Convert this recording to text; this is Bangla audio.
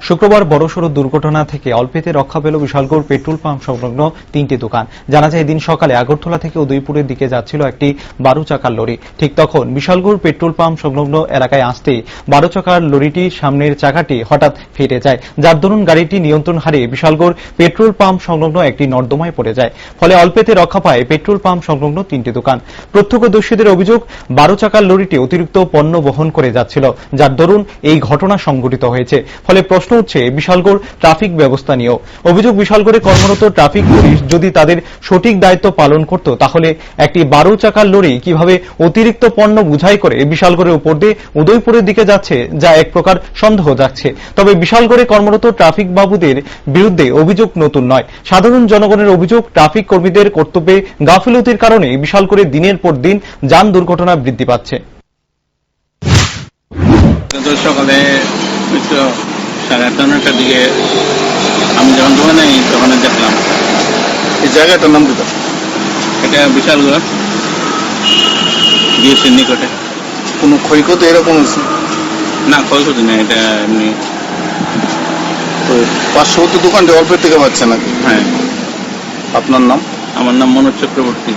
শুক্রবার বড়সড় দুর্ঘটনা থেকে অল্পেতে রক্ষা পেল বিশালগড় পেট্রোল পাম্প সংলগ্ন 3টি দোকান। জানা যায় এদিন সকালে আগরতলা থেকে উদয়পুরের দিকে যাচ্ছিল একটি 12 চাকার লরি। ঠিক তখন বিশালগড় পেট্রোল পাম্প সংলগ্ন এলাকায় আসতেই 12 চাকার লরিটির সামনের চাকাটি হঠাৎ ফেটে যায়, যার দরুন গাড়িটি নিয়ন্ত্রণ হারিয়ে বিশালগড় পেট্রোল পাম্প সংলগ্ন একটি নর্দমায় পড়ে যায়। ফলে অল্পেতে রক্ষা পায় পেট্রোল পাম্প সংলগ্ন 3টি দোকান। প্রত্যক্ষদর্শীদের অভিযোগ, 12 চাকার লরিটি অতিরিক্ত পণ্য বহন করে যাচ্ছিল, যার দরুন এই ঘটনা সংঘটিত হয়েছে। ফলে প্রশ্ন উঠছে বিশালগড় ট্রাফিক ব্যবস্থা নিয়েও। অভিযোগ, বিশালগড়ে কর্মরত ট্রাফিক পুলিশ যদি তাদের সঠিক দায়িত্ব পালন করত, তাহলে একটি 12 চাকার লরি কিভাবে অতিরিক্ত পণ্য বোঝাই করে বিশালগড়ের উপর দিয়ে উদয়পুরের দিকে যাচ্ছে, যা এক প্রকার সন্দেহ যাচ্ছে। তবে বিশালগড়ে কর্মরত ট্রাফিক বাবুদের বিরুদ্ধে অভিযোগ নতুন নয়। সাধারণ জনগণের অভিযোগ, ট্রাফিক কর্মীদের কর্তব্যে গাফিলতির কারণে বিশালগড়ে দিনের পর দিন যান দুর্ঘটনা বৃদ্ধি পাচ্ছে। সকালে 8:30টার দিকে আমি যখন দোকানে নেই তখন দেখলাম। এই জায়গাটার নাম দিত, এটা বিশালগড় বিএসসির নিকটে। কোনো ক্ষয়ক্ষতি এরকম হয়েছে? না, ক্ষয়ক্ষতি নেই, এটা এমনি। তো পার্শ্ববর্তী দোকানটা অল্পের থেকে পাচ্ছে নাকি? হ্যাঁ। আপনার নাম? আমার নাম মনোজ চক্রবর্তী।